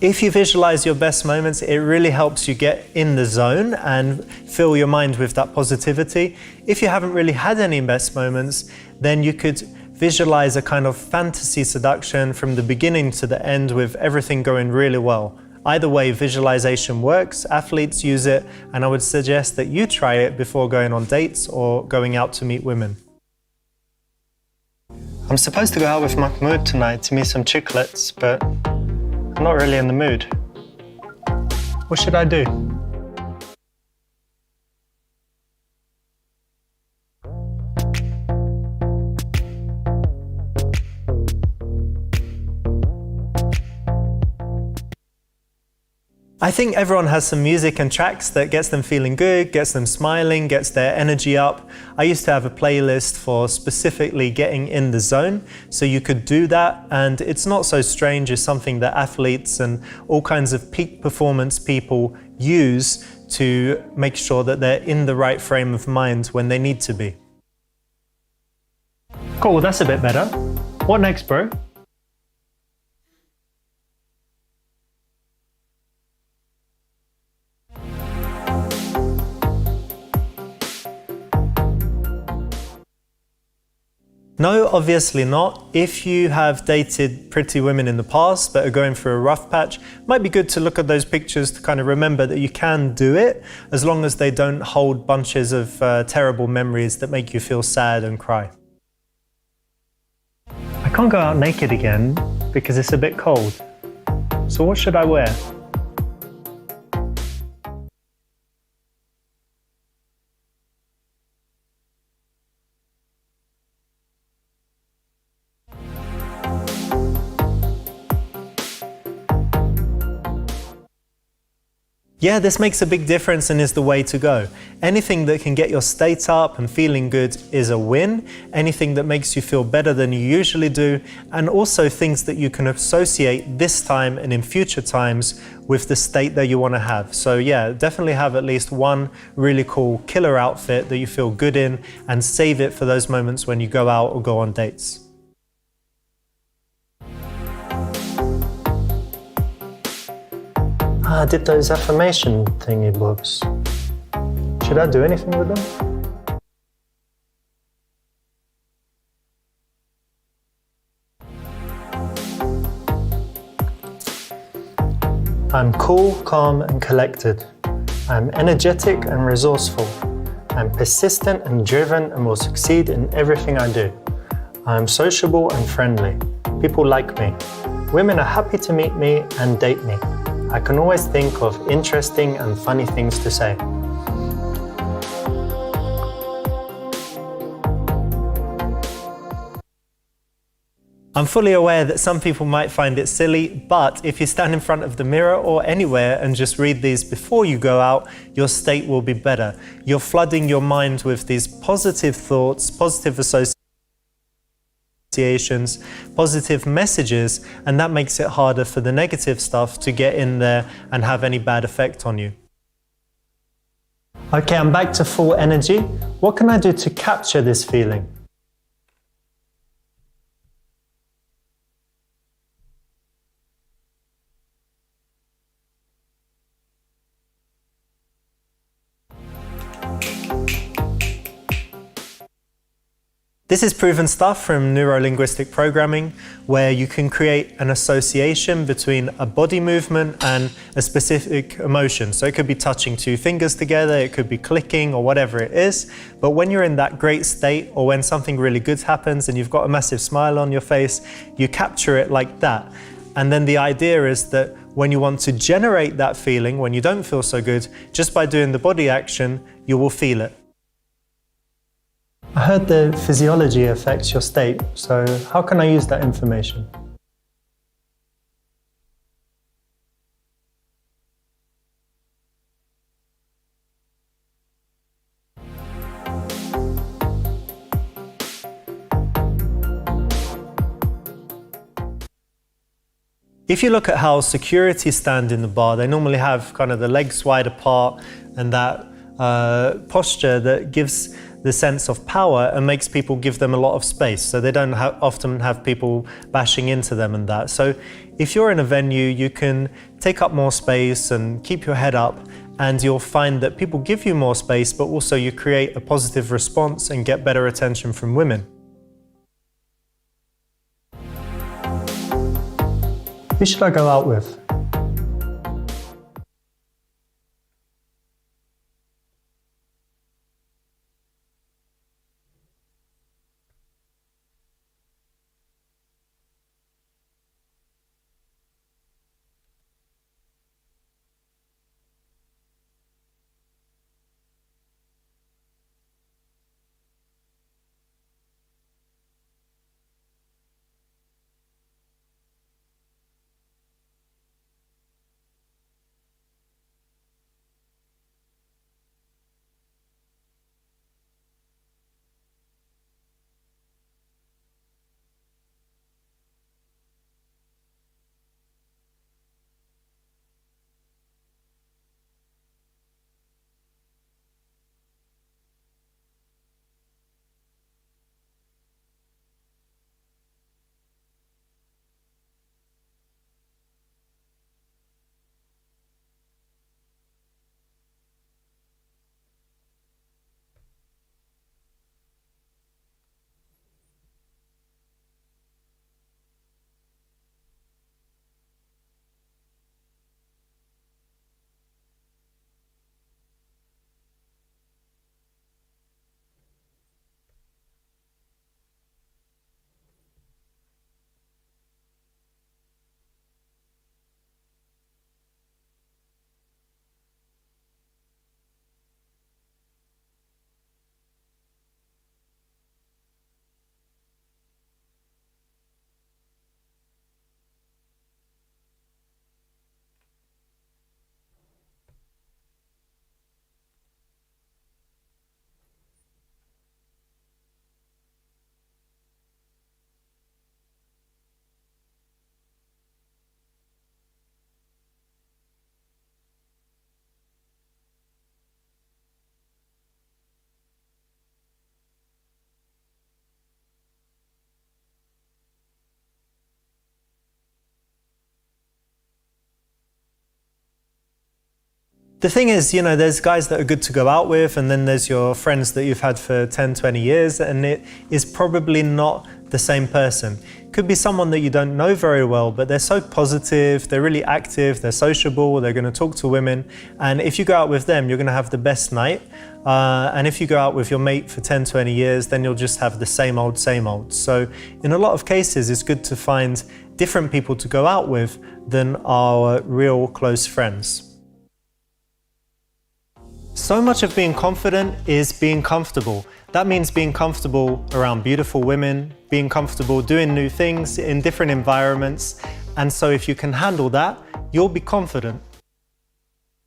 If you visualize your best moments, it really helps you get in the zone and fill your mind with that positivity. If you haven't really had any best moments, then you could visualize a kind of fantasy seduction from the beginning to the end with everything going really well. Either way, visualization works, athletes use it, and I would suggest that you try it before going on dates or going out to meet women. I'm supposed to go out with Mahmoud tonight to meet some chicklets, but I'm not really in the mood. What should I do? I think everyone has some music and tracks that gets them feeling good, gets them smiling, gets their energy up. I used to have a playlist for specifically getting in the zone, so you could do that, and it's not so strange. It's something that athletes and all kinds of peak performance people use to make sure that they're in the right frame of mind when they need to be. Cool, that's a bit better. What next, bro? No, obviously not. If you have dated pretty women in the past but are going through a rough patch, it might be good to look at those pictures to kind of remember that you can do it, as long as they don't hold bunches of terrible memories that make you feel sad and cry. I can't go out naked again because it's a bit cold. So what should I wear? Yeah, this makes a big difference and is the way to go. Anything that can get your state up and feeling good is a win. Anything that makes you feel better than you usually do, and also things that you can associate this time and in future times with the state that you want to have. So yeah, definitely have at least one really cool killer outfit that you feel good in, and save it for those moments when you go out or go on dates. I did those affirmation thingy bobs. Should I do anything with them? I'm cool, calm and collected. I'm energetic and resourceful. I'm persistent and driven and will succeed in everything I do. I'm sociable and friendly. People like me. Women are happy to meet me and date me. I can always think of interesting and funny things to say. I'm fully aware that some people might find it silly, but if you stand in front of the mirror or anywhere and just read these before you go out, your state will be better. You're flooding your mind with these positive thoughts, positive associations, positive messages, and that makes it harder for the negative stuff to get in there and have any bad effect on you. Okay, I'm back to full energy. What can I do to capture this feeling? This is proven stuff from neuro-linguistic programming, where you can create an association between a body movement and a specific emotion. So it could be touching two fingers together, it could be clicking or whatever it is. But when you're in that great state, or when something really good happens and you've got a massive smile on your face, you capture it like that. And then the idea is that when you want to generate that feeling, when you don't feel so good, just by doing the body action, you will feel it. I heard the physiology affects your state, so how can I use that information? If you look at how security stand in the bar, they normally have kind of the legs wide apart and that posture that gives the sense of power and makes people give them a lot of space. So they don't often have people bashing into them and that. So if you're in a venue, you can take up more space and keep your head up, and you'll find that people give you more space, but also you create a positive response and get better attention from women. Who should I go out with? The thing is, you know, there's guys that are good to go out with, and then there's your friends that you've had for 10, 20 years, and it is probably not the same person. Could be someone that you don't know very well, but they're so positive, they're really active, they're sociable, they're going to talk to women, and if you go out with them, you're going to have the best night. And if you go out with your mate for 10, 20 years, then you'll just have the same old, same old. So in a lot of cases, it's good to find different people to go out with than our real close friends. So much of being confident is being comfortable. That means being comfortable around beautiful women, being comfortable doing new things in different environments. And so if you can handle that, you'll be confident.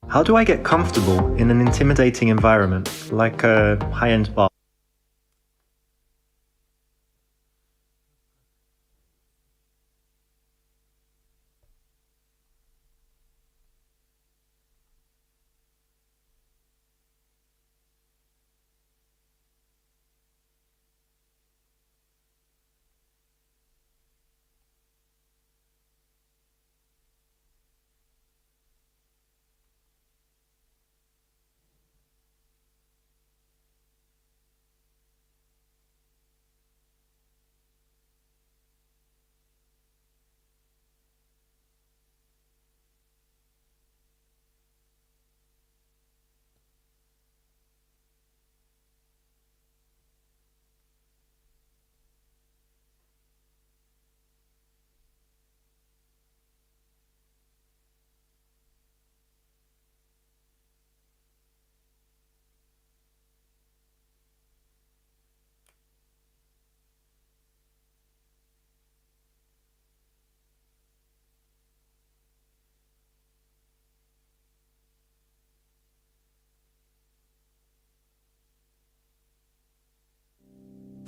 How do I get comfortable in an intimidating environment, like a high-end bar?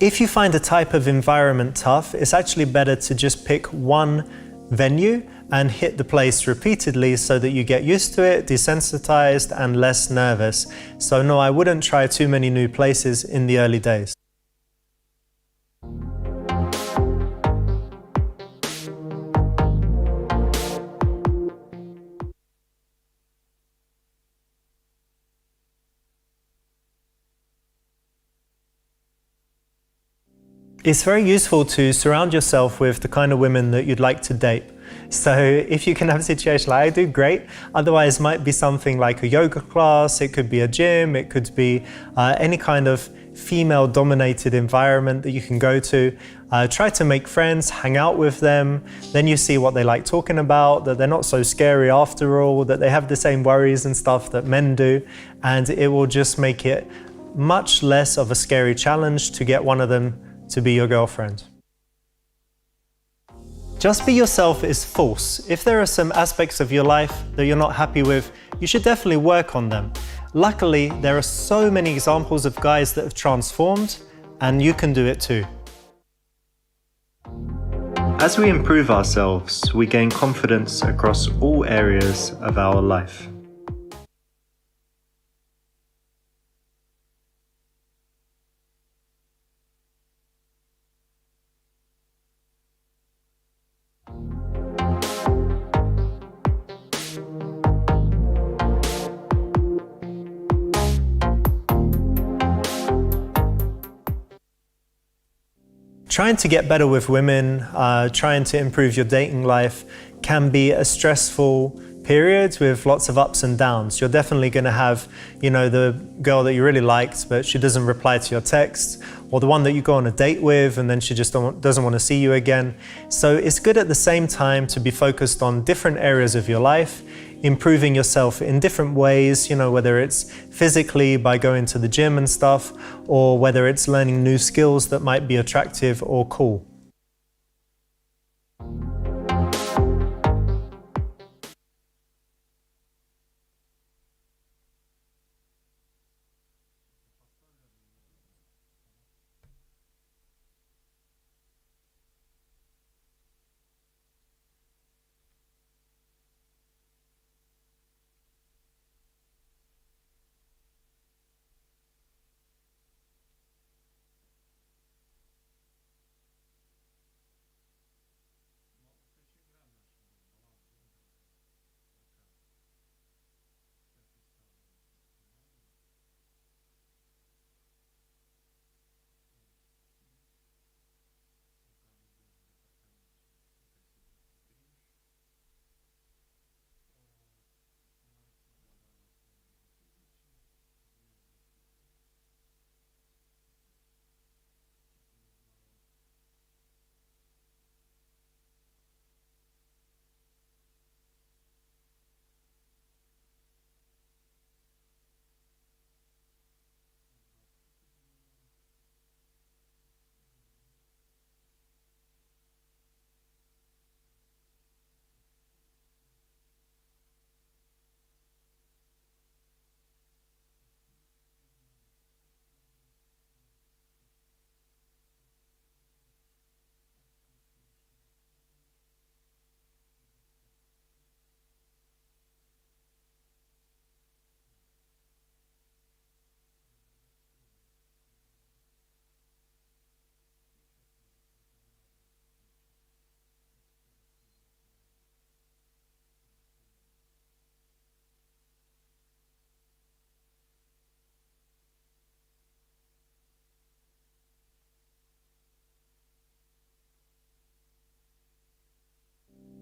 If you find a type of environment tough, it's actually better to just pick one venue and hit the place repeatedly so that you get used to it, desensitized, and less nervous. So no, I wouldn't try too many new places in the early days. It's very useful to surround yourself with the kind of women that you'd like to date. So if you can have a situation like I do, great. Otherwise, it might be something like a yoga class, it could be a gym, it could be any kind of female-dominated environment that you can go to. Try to make friends, hang out with them, then you see what they like talking about, that they're not so scary after all, that they have the same worries and stuff that men do, and it will just make it much less of a scary challenge to get one of them to be your girlfriend. Just be yourself is false. If there are some aspects of your life that you're not happy with, you should definitely work on them. Luckily, there are so many examples of guys that have transformed, and you can do it too. As we improve ourselves, we gain confidence across all areas of our life. Trying to get better with women, trying to improve your dating life can be a stressful period with lots of ups and downs. You're definitely going to have, you know, the girl that you really liked, but she doesn't reply to your text, or the one that you go on a date with and then she just doesn't want to see you again. So it's good at the same time to be focused on different areas of your life, improving yourself in different ways, you know, whether it's physically by going to the gym and stuff, or whether it's learning new skills that might be attractive or cool.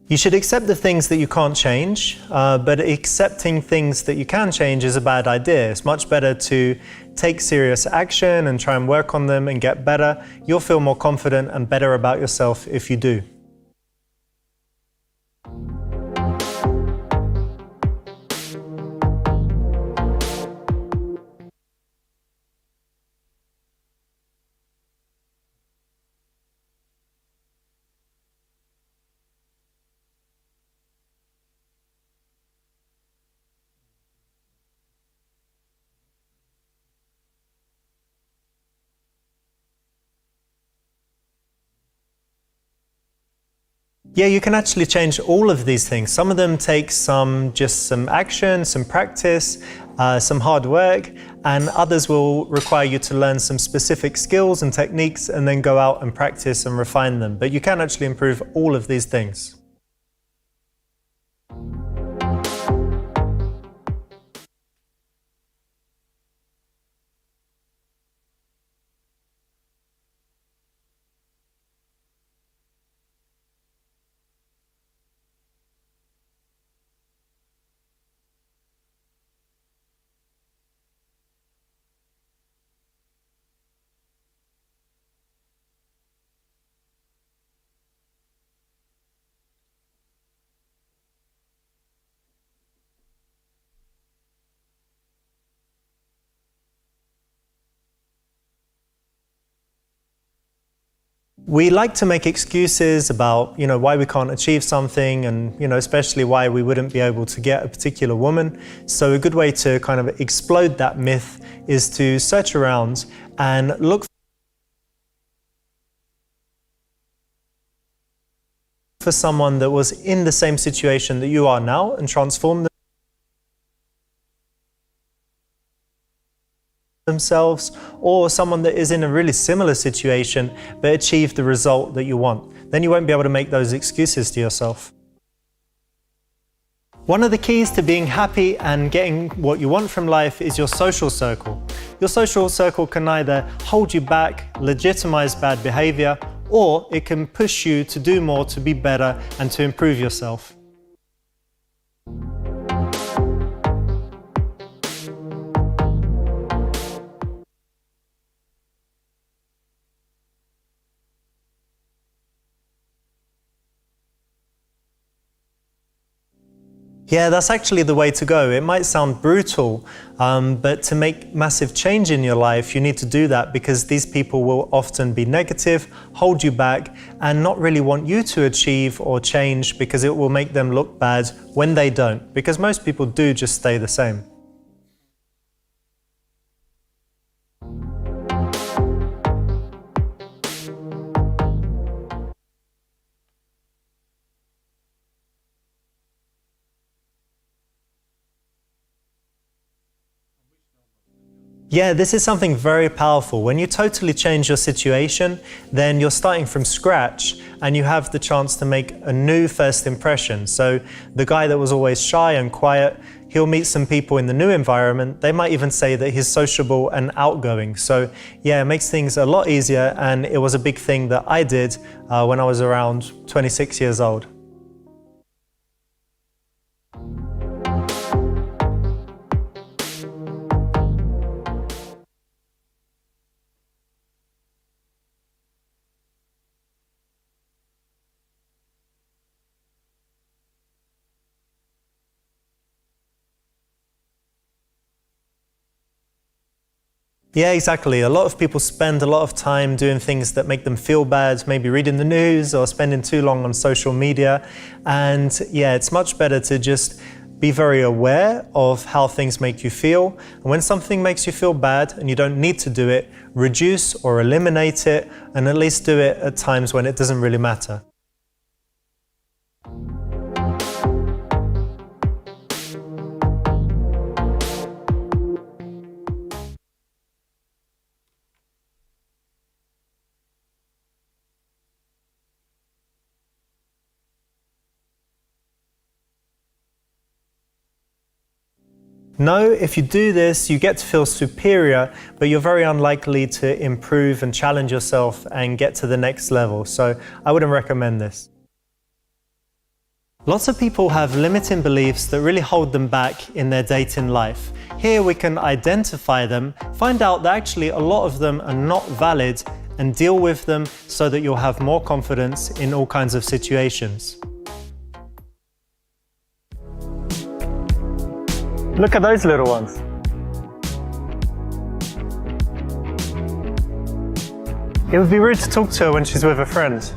You should accept the things that you can't change, but accepting things that you can change is a bad idea. It's much better to take serious action and try and work on them and get better. You'll feel more confident and better about yourself if you do. Yeah, you can actually change all of these things. Some of them take just some action, some practice, some hard work, and others will require you to learn some specific skills and techniques and then go out and practice and refine them. But you can actually improve all of these things. We like to make excuses about, why we can't achieve something and, especially why we wouldn't be able to get a particular woman. So a good way to kind of explode that myth is to search around and look for someone that was in the same situation that you are now and transform themselves, or someone that is in a really similar situation but achieved the result that you want. Then you won't be able to make those excuses to yourself. One of the keys to being happy and getting what you want from life is your social circle. Your social circle can either hold you back, legitimize bad behavior, or it can push you to do more, to be better, and to improve yourself. Yeah, that's actually the way to go. It might sound brutal, but to make massive change in your life, you need to do that because these people will often be negative, hold you back, and not really want you to achieve or change because it will make them look bad when they don't, because most people do just stay the same. Yeah, this is something very powerful. When you totally change your situation, then you're starting from scratch and you have the chance to make a new first impression. So the guy that was always shy and quiet, he'll meet some people in the new environment. They might even say that he's sociable and outgoing. So yeah, it makes things a lot easier, and it was a big thing that I did when I was around 26 years old. Yeah, exactly. A lot of people spend a lot of time doing things that make them feel bad, maybe reading the news or spending too long on social media. And yeah, it's much better to just be very aware of how things make you feel. And when something makes you feel bad and you don't need to do it, reduce or eliminate it, and at least do it at times when it doesn't really matter. No, if you do this, you get to feel superior, but you're very unlikely to improve and challenge yourself and get to the next level. So I wouldn't recommend this. Lots of people have limiting beliefs that really hold them back in their dating life. Here we can identify them, find out that actually a lot of them are not valid, and deal with them so that you'll have more confidence in all kinds of situations. Look at those little ones. It would be rude to talk to her when she's with a friend.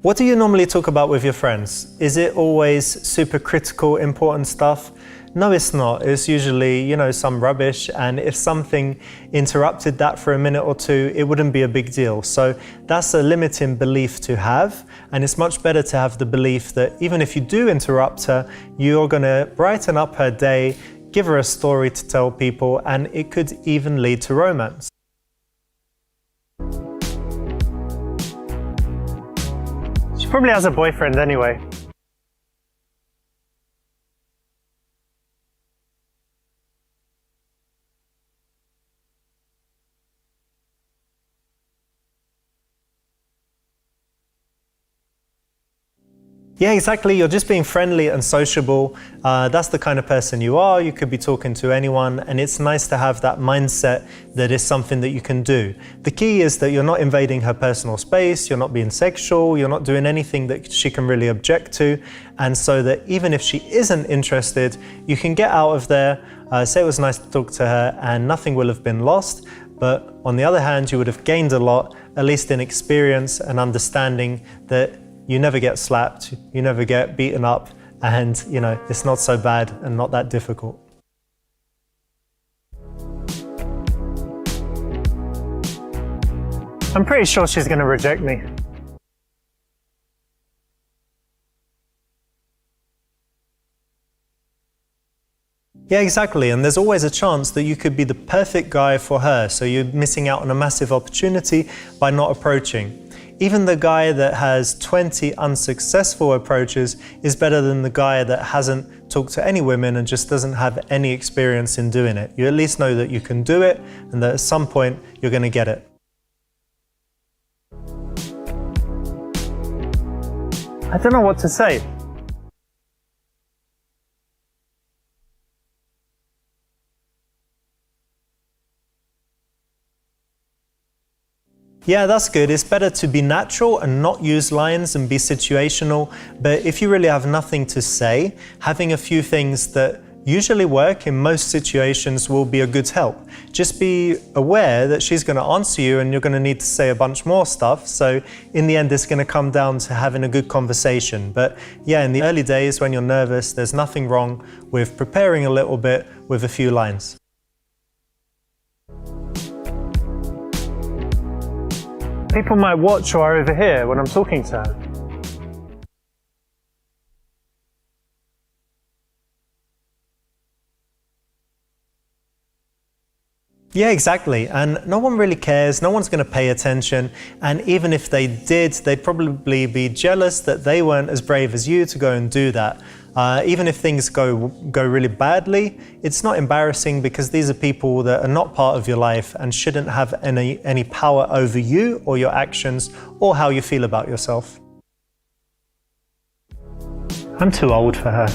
What do you normally talk about with your friends? Is it always super critical, important stuff? No, it's not. It's usually, some rubbish, and if something interrupted that for a minute or two, it wouldn't be a big deal. So that's a limiting belief to have, and it's much better to have the belief that even if you do interrupt her, you're gonna brighten up her day, give her a story to tell people, and it could even lead to romance. She probably has a boyfriend anyway. Yeah, exactly. You're just being friendly and sociable. That's the kind of person you are. You could be talking to anyone, and it's nice to have that mindset that is something that you can do. The key is that you're not invading her personal space, you're not being sexual, you're not doing anything that she can really object to, and so that even if she isn't interested, you can get out of there, say it was nice to talk to her, and nothing will have been lost. But on the other hand, you would have gained a lot, at least in experience and understanding that you never get slapped, you never get beaten up, and it's not so bad and not that difficult. I'm pretty sure she's going to reject me. Yeah, exactly, and there's always a chance that you could be the perfect guy for her, so you're missing out on a massive opportunity by not approaching. Even the guy that has 20 unsuccessful approaches is better than the guy that hasn't talked to any women and just doesn't have any experience in doing it. You at least know that you can do it and that at some point you're going to get it. I don't know what to say. Yeah, that's good. It's better to be natural and not use lines and be situational. But if you really have nothing to say, having a few things that usually work in most situations will be a good help. Just be aware that she's going to answer you and you're going to need to say a bunch more stuff. So in the end, it's going to come down to having a good conversation. But yeah, in the early days when you're nervous, there's nothing wrong with preparing a little bit with a few lines. People might watch or are over here when I'm talking to her. Yeah, exactly. And no one really cares, no one's going to pay attention. And even if they did, they'd probably be jealous that they weren't as brave as you to go and do that. Even if things go really badly, it's not embarrassing because these are people that are not part of your life and shouldn't have any power over you or your actions or how you feel about yourself. I'm too old for her.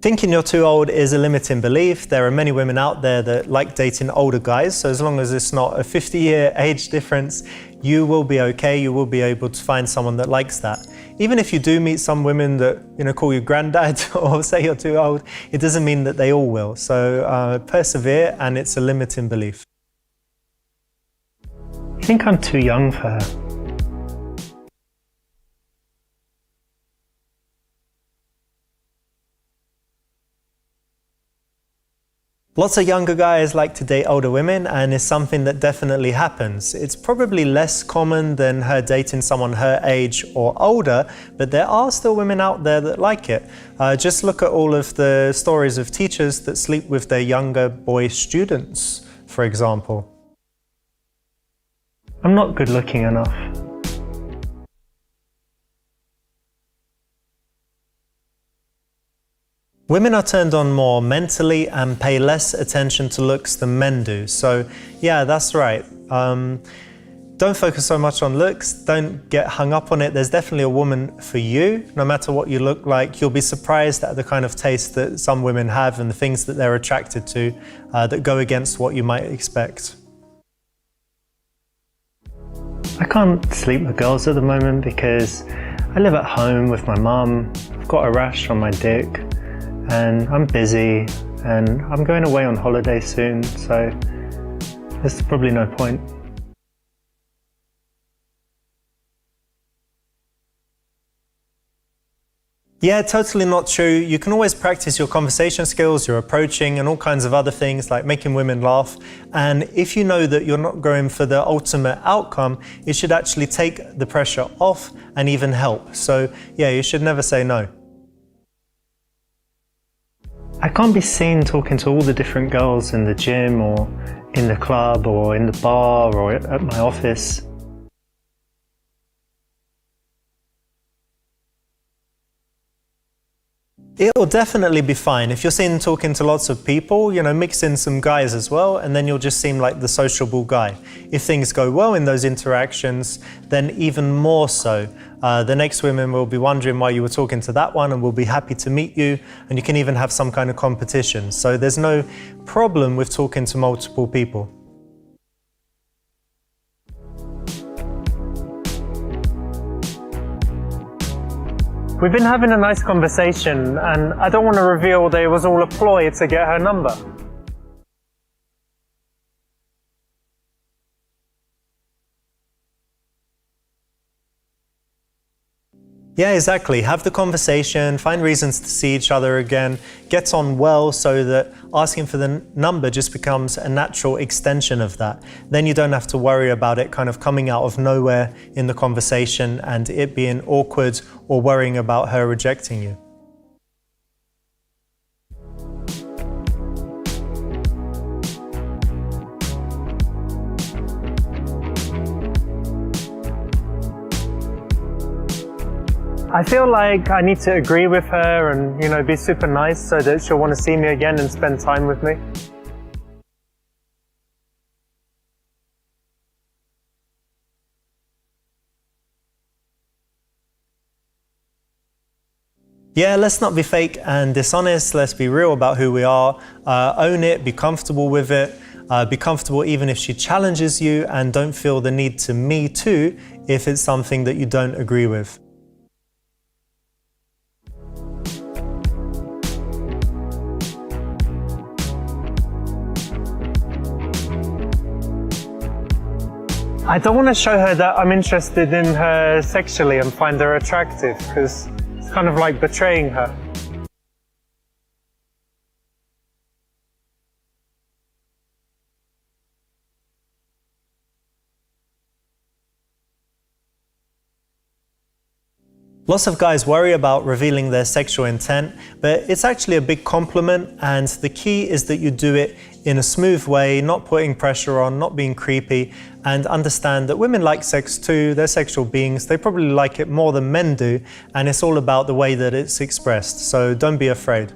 Thinking you're too old is a limiting belief. There are many women out there that like dating older guys, so as long as it's not a 50-year age difference, you will be okay, you will be able to find someone that likes that. Even if you do meet some women that call you granddad or say you're too old, it doesn't mean that they all will. So persevere, and it's a limiting belief. I think I'm too young for her. Lots of younger guys like to date older women, and it's something that definitely happens. It's probably less common than her dating someone her age or older, but there are still women out there that like it. Just look at all of the stories of teachers that sleep with their younger boy students, for example. I'm not good looking enough. Women are turned on more mentally and pay less attention to looks than men do. So yeah, that's right. Don't focus so much on looks, don't get hung up on it. There's definitely a woman for you, no matter what you look like. You'll be surprised at the kind of taste that some women have and the things that they're attracted to that go against what you might expect. I can't sleep with girls at the moment because I live at home with my mum. I've got a rash on my dick and I'm busy and I'm going away on holiday soon, so there's probably no point. Yeah, totally not true. You can always practice your conversation skills, your approaching, and all kinds of other things like making women laugh. And if you know that you're not going for the ultimate outcome, it should actually take the pressure off and even help. So yeah, you should never say no. I can't be seen talking to all the different girls in the gym or in the club or in the bar or at my office. It'll definitely be fine. If you're seen talking to lots of people, you know, mix in some guys as well, and then you'll just seem like the sociable guy. If things go well in those interactions, then even more so. The next women will be wondering why you were talking to that one and will be happy to meet you, and you can even have some kind of competition. So there's no problem with talking to multiple people. We've been having a nice conversation and I don't want to reveal that it was all a ploy to get her number. Yeah, exactly. Have the conversation, find reasons to see each other again, get on well so that asking for the number just becomes a natural extension of that. Then you don't have to worry about it kind of coming out of nowhere in the conversation and it being awkward or worrying about her rejecting you. I feel like I need to agree with her and, you know, be super nice so that she'll want to see me again and spend time with me. Yeah, let's not be fake and dishonest. Let's be real about who we are. Own it, be comfortable with it. Be comfortable even if she challenges you, and don't feel the need to me too if it's something that you don't agree with. I don't want to show her that I'm interested in her sexually and find her attractive, because it's kind of like betraying her. Lots of guys worry about revealing their sexual intent, but it's actually a big compliment, and the key is that you do it in a smooth way, not putting pressure on, not being creepy, and understand that women like sex too. They're sexual beings. They probably like it more than men do, and it's all about the way that it's expressed. So don't be afraid.